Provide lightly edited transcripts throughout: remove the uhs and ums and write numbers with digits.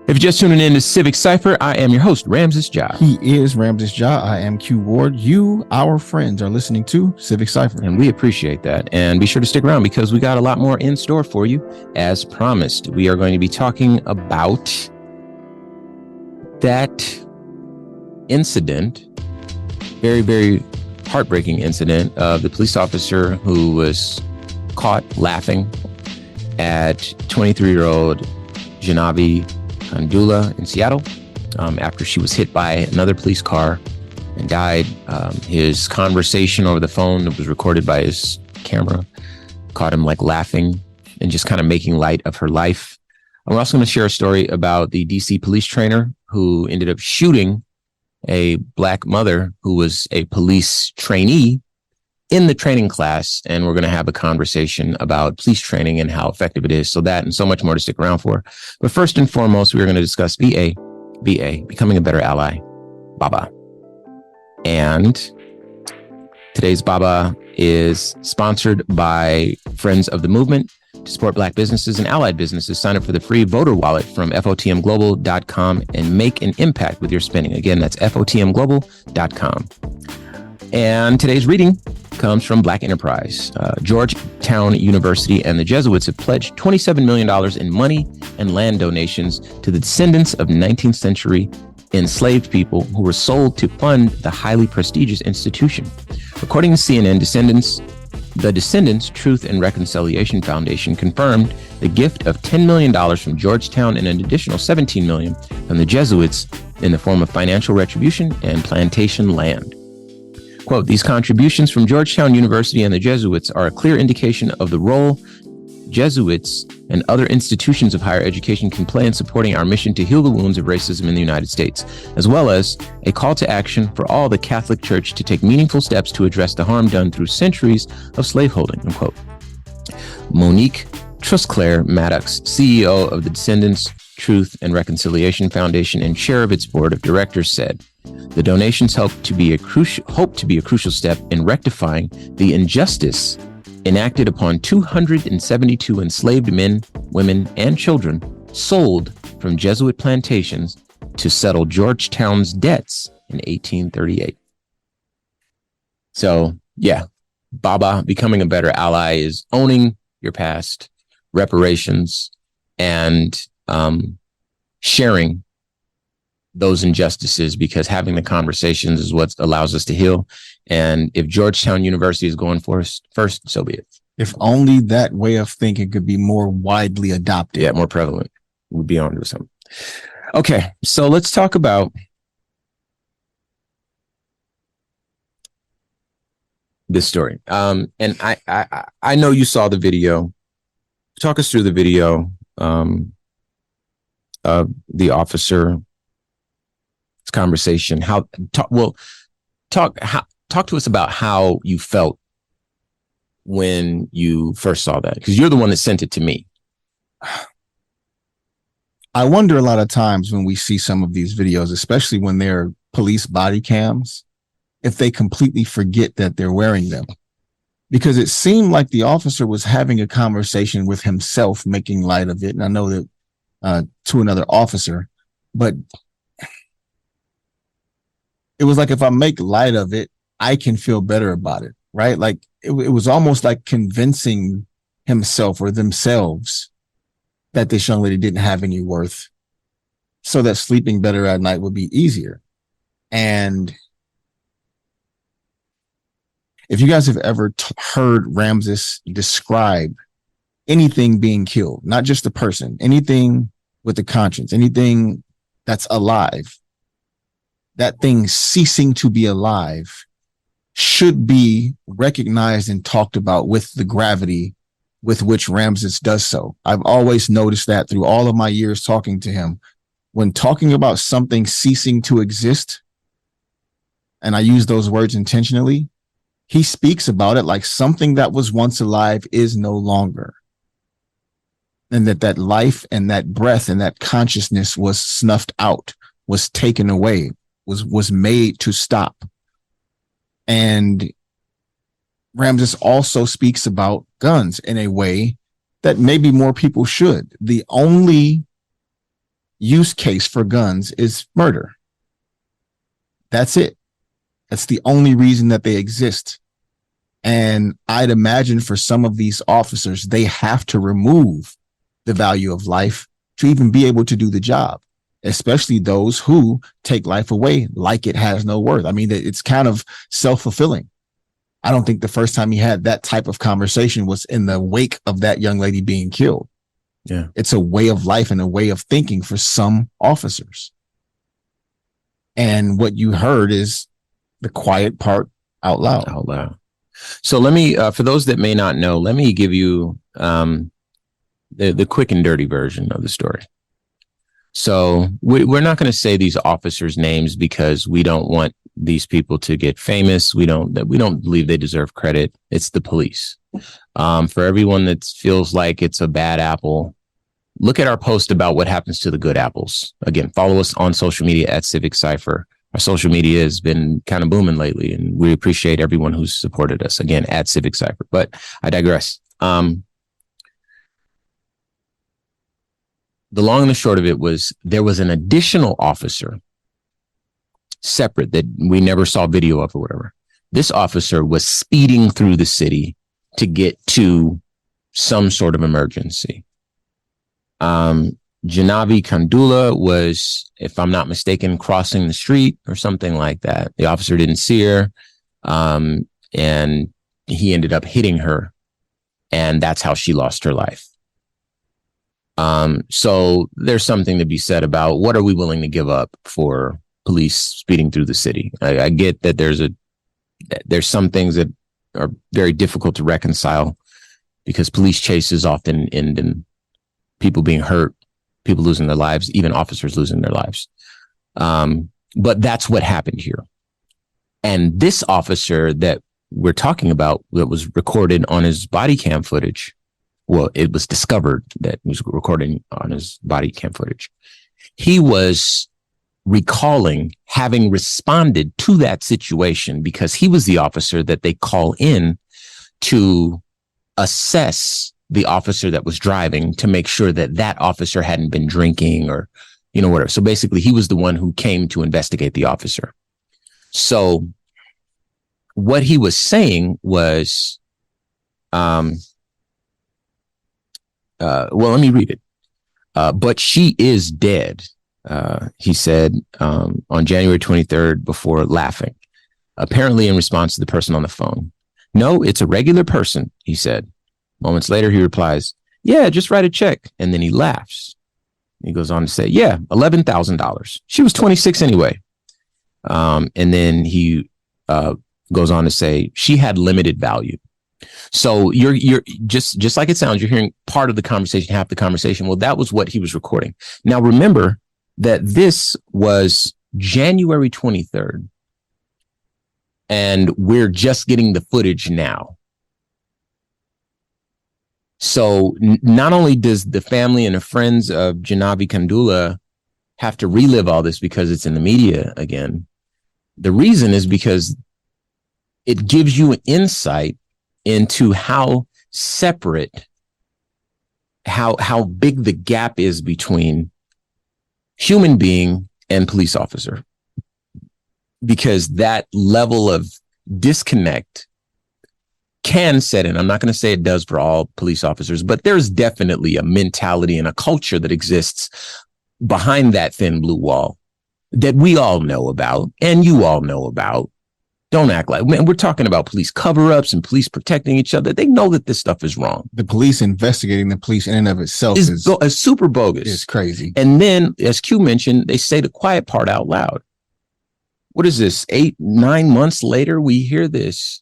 If you're just tuning in to Civic Cypher, I am your host, Ramses Jah. He is Ramses Jah. I am Q Ward. You, our friends, are listening to Civic Cypher. And we appreciate that. And be sure to stick around because we got a lot more in store for you. As promised, we are going to be talking about that incident, very, very heartbreaking incident of the police officer who was caught laughing at 23-year-old Jaahnavi Kandula in Seattle after she was hit by another police car and died. His conversation over the phone that was recorded by his camera caught him like laughing and just kind of making light of her life. I'm also going to share a story about the DC police trainer who ended up shooting a black mother who was a police trainee in the training class, and we're going to have a conversation about police training and how effective it is. So that and so much more to stick around for. But first and foremost, we're going to discuss BA, Becoming a Better Ally, BABA. And today's BABA is sponsored by Friends of the Movement. To support Black businesses and allied businesses, sign up for the free voter wallet from FOTMglobal.com and make an impact with your spending. Again, that's FOTMglobal.com. And today's reading comes from Black Enterprise. Georgetown University and the Jesuits have pledged $27 million in money and land donations to the descendants of 19th century enslaved people who were sold to fund the highly prestigious institution. According to CNN, the Descendants Truth and Reconciliation Foundation confirmed the gift of $10 million from Georgetown and an additional $17 million from the Jesuits in the form of financial retribution and plantation land. Quote, these contributions from Georgetown University and the Jesuits are a clear indication of the role Jesuits and other institutions of higher education can play in supporting our mission to heal the wounds of racism in the United States, as well as a call to action for all the Catholic Church to take meaningful steps to address the harm done through centuries of slaveholding, unquote. Monique Trusclair Maddox, CEO of the Descendants Truth and Reconciliation Foundation and chair of its board of directors, said, the donations hope to be a crucial step in rectifying the injustice enacted upon 272 enslaved men, women, and children sold from Jesuit plantations to settle Georgetown's debts in 1838. So, yeah, BABA, Becoming a Better Ally, is owning your past, reparations, and sharing those injustices, because having the conversations is what allows us to heal. And if Georgetown University is going for us first, so be it. If only that way of thinking could be more widely adopted. Yeah, more prevalent. We'd be on to something. Okay, so let's talk about this story. And I know you saw the video. Talk us through the video of the officer conversation. Talk to us about how you felt when you first saw that, because you're the one that sent it to me. I wonder a lot of times when we see some of these videos, especially when they're police body cams, if they completely forget that they're wearing them, because it seemed like the officer was having a conversation with himself, making light of it. And I know that to another officer, but it was like, if I make light of it, I can feel better about it, right? Like it was almost like convincing himself or themselves that this young lady didn't have any worth, so that sleeping better at night would be easier. And if you guys have ever heard Ramses describe anything being killed, not just a person, anything with a conscience, anything that's alive, that thing ceasing to be alive should be recognized and talked about with the gravity with which Ramses does so. I've always noticed that through all of my years talking to him. When talking about something ceasing to exist, and I use those words intentionally, he speaks about it like something that was once alive is no longer. And that life and that breath and that consciousness was snuffed out, was taken away, was made to stop. And Ramses also speaks about guns in a way that maybe more people should. The only use case for guns is murder. That's it. That's the only reason that they exist. And I'd imagine for some of these officers, they have to remove the value of life to even be able to do the job, especially those who take life away like it has no worth. I mean, it's kind of self-fulfilling. I don't think the first time he had that type of conversation was in the wake of that young lady being killed. Yeah. It's a way of life and a way of thinking for some officers. And what you heard is the quiet part out loud. Out loud. So let me, for those that may not know, let me give you the quick and dirty version of the story. So we're not going to say these officers' names because we don't want these people to get famous. We don't believe they deserve credit. It's the police. For everyone that feels like it's a bad apple, look at our post about what happens to the good apples. Again, follow us on social media at Civic Cypher. Our social media has been kind of booming lately, and we appreciate everyone who's supported us. Again, at Civic Cypher. But I digress. The long and the short of it was there was an additional officer separate that we never saw video of or whatever. This officer was speeding through the city to get to some sort of emergency. Jaahnavi Kandula was, if I'm not mistaken, crossing the street or something like that. The officer didn't see her, and he ended up hitting her, and that's how she lost her life. So there's something to be said about what are we willing to give up for police speeding through the city. I get that there's some things that are very difficult to reconcile because police chases often end in people being hurt, people losing their lives, even officers losing their lives. But that's what happened here. And this officer that we're talking about that was recorded on his body cam footage, well, it was discovered that he was recording on his body cam footage. He was recalling having responded to that situation because he was the officer that they call in to assess the officer that was driving to make sure that that officer hadn't been drinking or, whatever. So basically, he was the one who came to investigate the officer. So what he was saying was, well, let me read it. But she is dead, he said on January 23rd before laughing, apparently in response to the person on the phone. No, it's a regular person, he said. Moments later, he replies, yeah, just write a check. And then he laughs. He goes on to say, yeah, $11,000. She was 26 anyway. And then he goes on to say she had limited value. So you're just like it sounds, you're hearing part of the conversation, half the conversation. Well, that was what he was recording. Now, remember that this was January 23rd, and we're just getting the footage now. So not only does the family and the friends of Jaahnavi Kandula have to relive all this because it's in the media again, the reason is because it gives you an insight into how separate, how big the gap is between human being and police officer. Because that level of disconnect can set in. I'm not going to say it does for all police officers, but there's definitely a mentality and a culture that exists behind that thin blue wall that we all know about and you all know about. Don't act like, man, we're talking about police cover-ups and police protecting each other. They know that this stuff is wrong. The police investigating the police in and of itself is super bogus. It's crazy. And then, as Q mentioned, they say the quiet part out loud. What is this? 8-9 months later, we hear this,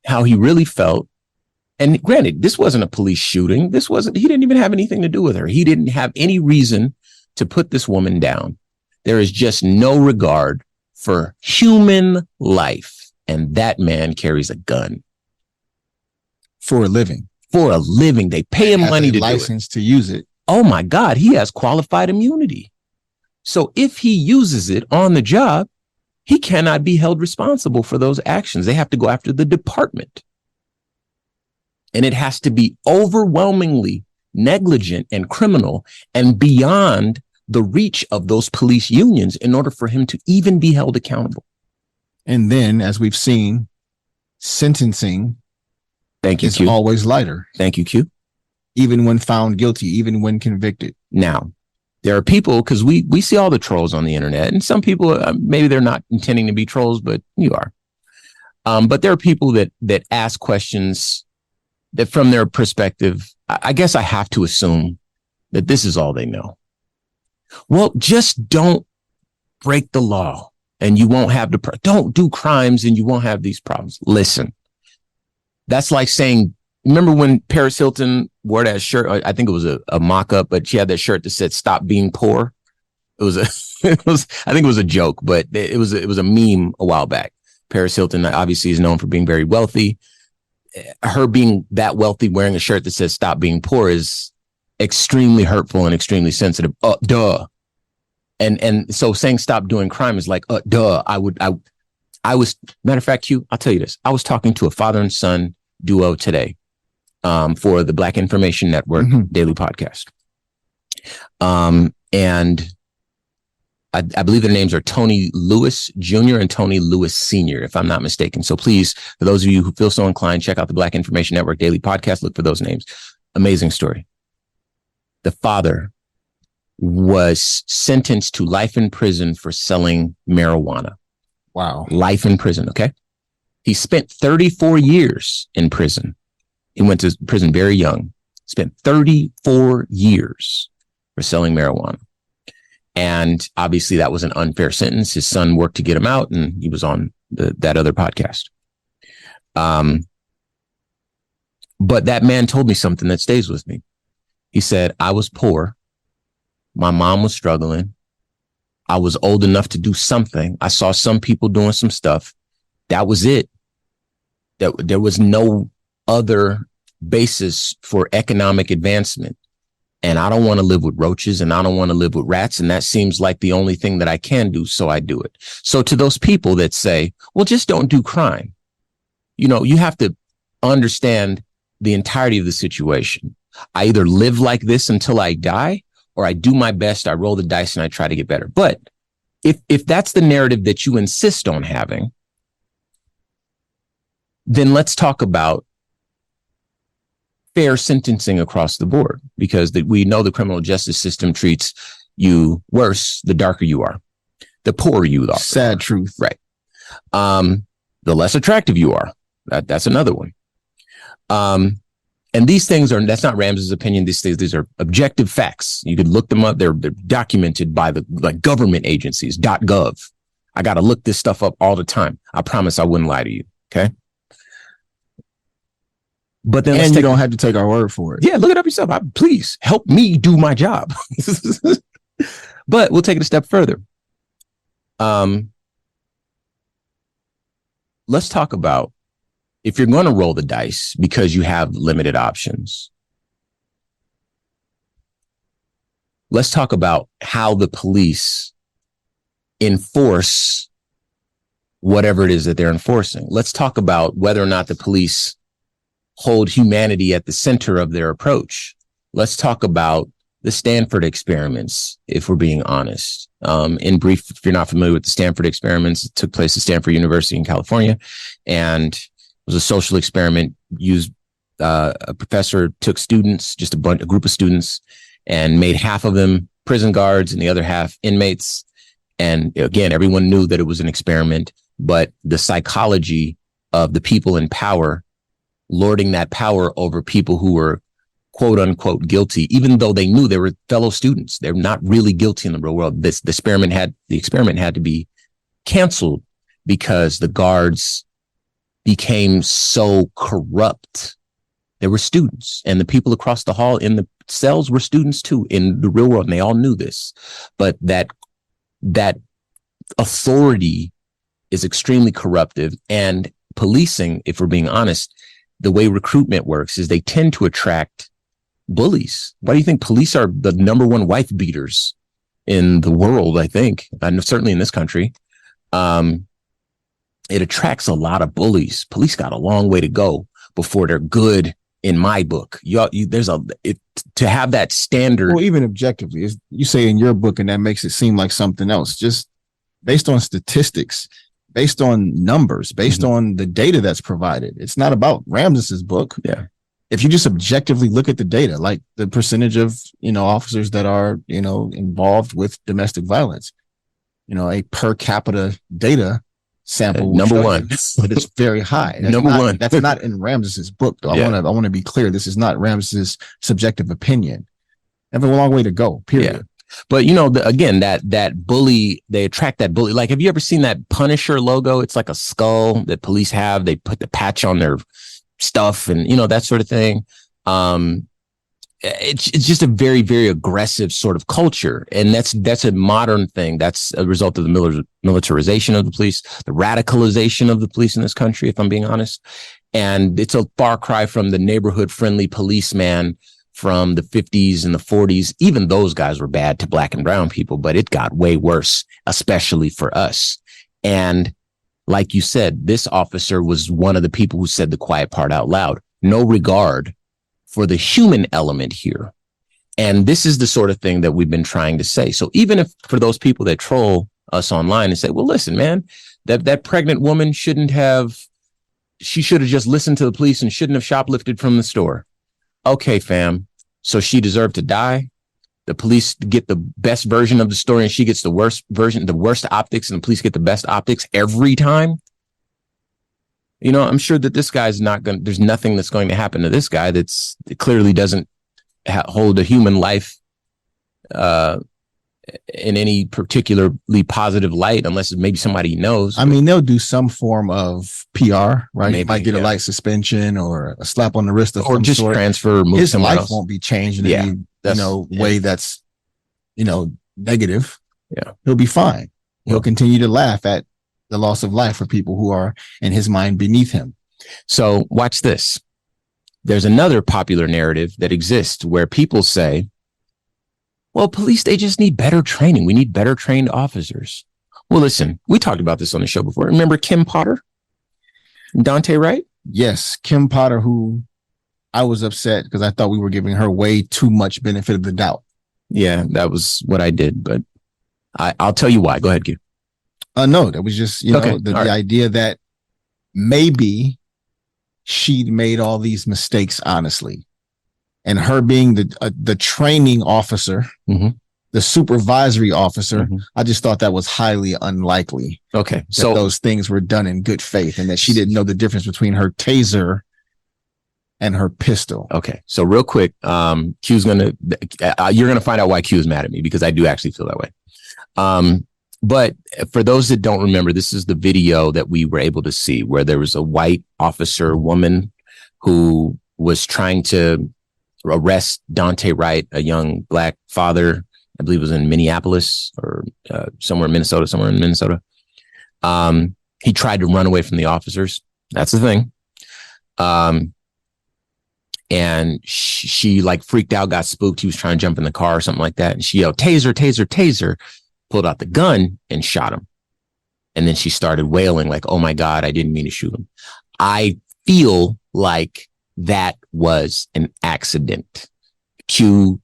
how he really felt. And granted, this wasn't a police shooting. He didn't even have anything to do with her. He didn't have any reason to put this woman down. There is just no regard for human life. And that man carries a gun. For a living. For a living. They pay him money to do it. License to use it. Oh my God, he has qualified immunity. So if he uses it on the job, he cannot be held responsible for those actions. They have to go after the department. And it has to be overwhelmingly negligent and criminal and beyond the reach of those police unions in order for him to even be held accountable. And then, as we've seen, sentencing is always lighter. Thank you, Q. Even when found guilty, even when convicted. Now, there are people, because we see all the trolls on the internet, and some people, maybe they're not intending to be trolls, but you are. But there are people that ask questions that from their perspective, I guess I have to assume that this is all they know. Well, just don't break the law and you won't have don't do crimes and you won't have these problems. Listen, that's like saying, remember when Paris Hilton wore that shirt? I think it was a mock-up, but she had that shirt that said "Stop being poor." It was I think it was a joke, but it was a meme a while back. Paris Hilton obviously is known for being very wealthy. Her being that wealthy, wearing a shirt that says "Stop being poor" is extremely hurtful and extremely sensitive. Duh. And so saying stop doing crime is like, duh. I was, matter of fact, Q, I'll tell you this. I was talking to a father and son duo today for the Black Information Network daily podcast. And I believe their names are Tony Lewis Jr. and Tony Lewis Sr., if I'm not mistaken. So please, for those of you who feel so inclined, check out the Black Information Network daily podcast. Look for those names. Amazing story. The father was sentenced to life in prison for selling marijuana. Wow. Life in prison. Okay. He spent 34 years in prison. He went to prison very young, spent 34 years for selling marijuana. And obviously that was an unfair sentence. His son worked to get him out, and he was on that other podcast. But that man told me something that stays with me. He said, I was poor. My mom was struggling. I was old enough to do something. I saw some people doing some stuff. That was it. There was no other basis for economic advancement. And I don't want to live with roaches, and I don't want to live with rats. And that seems like the only thing that I can do. So I do it. So to those people that say, well, just don't do crime. You know, you have to understand the entirety of the situation. I either live like this until I die, or I do my best. I roll the dice and I try to get better. But if that's the narrative that you insist on having, then let's talk about fair sentencing across the board, because we know the criminal justice system treats you worse the darker you are, the poorer you are. Sad truth. Right. The less attractive you are. That's another one. And these things that's not Rams's opinion. These are objective facts. You could look them up. They're documented by the government agencies, .gov. I got to look this stuff up all the time. I promise I wouldn't lie to you. Okay. But then you don't have to take our word for it. Yeah, look it up yourself. Please help me do my job. But we'll take it a step further. Let's talk about, if you're going to roll the dice because you have limited options, let's talk about how the police enforce whatever it is that they're enforcing. Let's talk about whether or not the police hold humanity at the center of their approach. Let's talk about the Stanford experiments, if we're being honest. In brief, if you're not familiar with the Stanford experiments, it took place at Stanford University in California, and it was a social experiment. Used a professor took students, just a group of students, and made half of them prison guards and the other half inmates. And again, everyone knew that it was an experiment, but the psychology of the people in power, lording that power over people who were quote unquote guilty, even though they knew they were fellow students. They're not really guilty in the real world. The experiment had to be canceled because the guards became so corrupt. They were students, and the people across the hall in the cells were students too in the real world. And they all knew this, but that authority is extremely corruptive. And policing, if we're being honest, the way recruitment works is they tend to attract bullies. Why do you think police are the number one wife beaters in the world? I think, and certainly in this country, it attracts a lot of bullies. Police got a long way to go before they're good in my book. To have that standard. Well, even objectively, you say in your book, and that makes it seem like something else. Just based on statistics, based on numbers, based on the data that's provided. It's not about Ramses's book. Yeah. If you just objectively look at the data, like the percentage of, officers that are, involved with domestic violence, a per capita data sample. Number one. But it's very high. Number one. That's not in Ramses's book, though. Yeah. I want to be clear. This is not Ramses's subjective opinion. They have a long way to go, period. Yeah. But again, that bully, they attract that bully. Like, have you ever seen that Punisher logo? It's like a skull that police have. They put the patch on their stuff and, that sort of thing. It's just a very, very aggressive sort of culture. And that's a modern thing. That's a result of the militarization of the police, the radicalization of the police in this country, if I'm being honest. And it's a far cry from the neighborhood friendly policeman from the 50s and the 40s. Even those guys were bad to black and brown people, but it got way worse, especially for us. And like you said, this officer was one of the people who said the quiet part out loud. No regard for the human element here. And this is the sort of thing that we've been trying to say. So even if for those people that troll us online and say, well, listen, man, that pregnant woman she should have just listened to the police and shouldn't have shoplifted from the store. Okay, fam. So she deserved to die. The police get the best version of the story and she gets the worst version, the worst optics, and the police get the best optics every time. I'm sure that this guy's there's nothing that's going to happen to this guy that clearly doesn't hold a human life in any particularly positive light, unless it's maybe somebody he knows. I mean, they'll do some form of PR, right? Maybe, he might get a light suspension or a slap on the wrist or just sort. Transfer. Move His life else. won't be changed in any way that's negative. Yeah, he'll be fine. He'll continue to laugh at the loss of life for people who are in his mind beneath him. So watch this. There's another popular narrative that exists where people say, well, police, they just need better training. We need better trained officers. Well, listen, we talked about this on the show before. Remember Kim Potter? Dante Wright? Yes, Kim Potter, who I was upset because I thought we were giving her way too much benefit of the doubt. Yeah, that was what I did, but I'll tell you why. Go ahead, Q. No, that was just, the idea that maybe she'd made all these mistakes, honestly. And her being the training officer, the supervisory officer, I just thought that was highly unlikely. Okay. So those things were done in good faith and that she didn't know the difference between her taser and her pistol. Okay. So real quick, you're going to find out why Q is mad at me, because I do actually feel that way. But for those that don't remember, this is the video that we were able to see where there was a white officer woman who was trying to arrest Dante Wright, a young black father. I believe it was in Minneapolis or somewhere in Minnesota. He tried to run away from the officers. That's the thing. And she like freaked out, got spooked. He was trying to jump in the car or something like that. And she yelled, taser, taser, taser, pulled out the gun and shot him. And then she started wailing like, oh my God, I didn't mean to shoot him. I feel like that was an accident. Q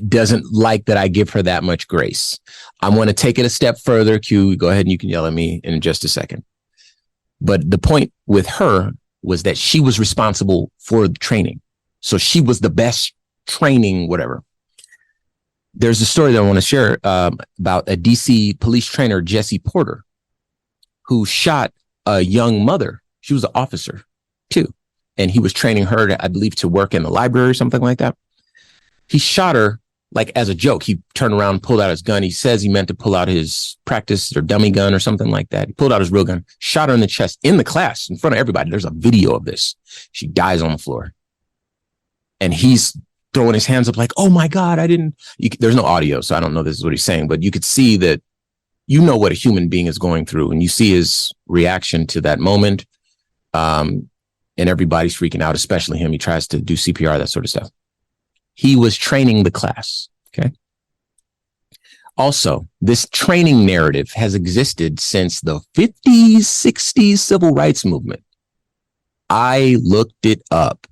doesn't like that I give her that much grace. I want to take it a step further. Q, go ahead and you can yell at me in just a second. But the point with her was that she was responsible for the training. So she was the best training, whatever. There's a story that I want to share about a DC police trainer, Jesse Porter, who shot a young mother. She was an officer too. And he was training her to, I believe, to work in the library or something like that. He shot her like as a joke. He turned around, pulled out his gun. He says he meant to pull out his practice or dummy gun or something like that. He pulled out his real gun, shot her in the chest in the class in front of everybody. There's a video of this. She dies on the floor. And he's throwing his hands up like, oh my God, there's no audio. So I don't know this is what he's saying, but you could see that what a human being is going through. And you see his reaction to that moment. And everybody's freaking out, especially him. He tries to do CPR, that sort of stuff. He was training the class. Okay. Also, this training narrative has existed since the 50s, 60s civil rights movement. I looked it up.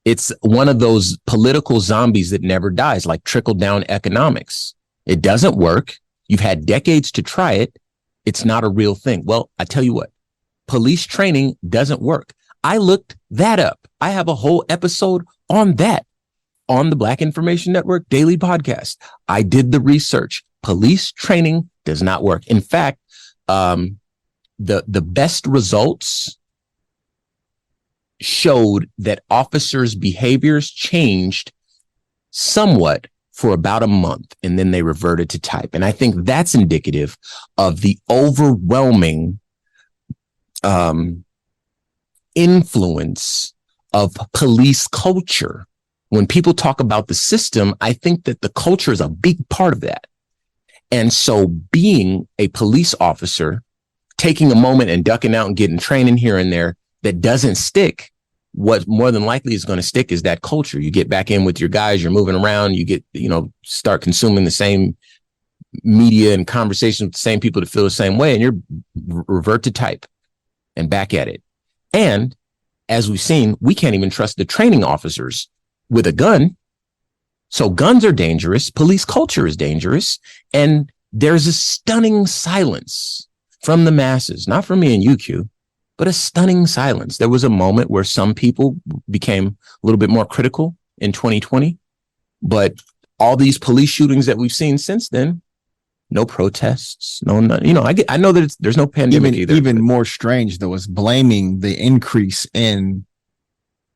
It's one of those political zombies that never dies, like trickle down economics. It doesn't work. You've had decades to try it. It's not a real thing. Well, I tell you what, police training doesn't work. I looked that up. I have a whole episode on that on the Black Information Network Daily Podcast. I did the research. Police training does not work. In fact, the best results showed that officers' behaviors changed somewhat for about a month, and then they reverted to type. And I think that's indicative of the overwhelming influence of police culture. When people talk about the system, I think that the culture is a big part of that. And so being a police officer, taking a moment and ducking out and getting training here and there that doesn't stick, what more than likely is going to stick is that culture. You get back in with your guys, you're moving around, you get, start consuming the same media and conversations with the same people that feel the same way, and you're revert to type and back at it. And as we've seen, we can't even trust the training officers with a gun. So guns are dangerous. Police culture is dangerous. And there's a stunning silence from the masses, not from me and UQ, but a stunning silence. There was a moment where some people became a little bit more critical in 2020, but all these police shootings that we've seen since then, no protests, I know that there's no pandemic either. Even more strange though is blaming the increase in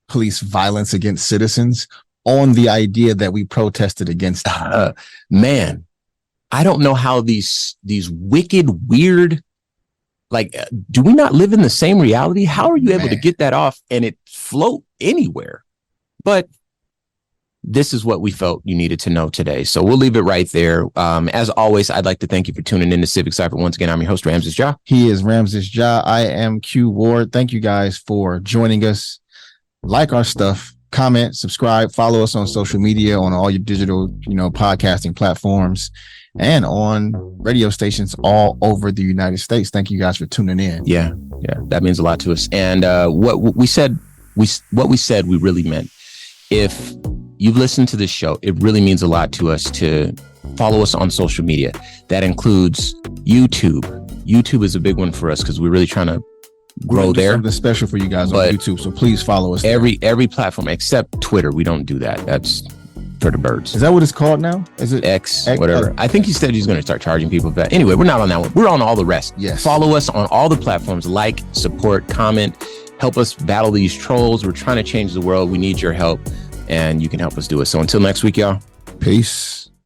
police violence against citizens on the idea that we protested against them. Man, I don't know how these wicked, weird, do we not live in the same reality? How are you able to get that off and it float anywhere? But this is what we felt you needed to know today. So we'll leave it right there. As always, I'd like to thank you for tuning in to Civic Cypher. Once again, I'm your host, Ramses Jah. He is Ramses Jah. I am Q Ward. Thank you guys for joining us. Like our stuff, comment, subscribe, follow us on social media, on all your digital, podcasting platforms, and on radio stations all over the United States. Thank you guys for tuning in. Yeah, that means a lot to us. And what we said, we really meant. If you've listened to this show, it really means a lot to us to follow us on social media. That includes YouTube. YouTube is a big one for us because we're really trying to grow there. Something special for you guys on YouTube, so please follow us. Every platform except Twitter. We don't do that. That's for the birds. Is that what it's called now? Is it X whatever? I think he said he's going to start charging people for that. Anyway, we're not on that one. We're on all the rest. Yes. Follow us on all the platforms. Like, support, comment, help us battle these trolls. We're trying to change the world. We need your help, and you can help us do it. So until next week, y'all. Peace.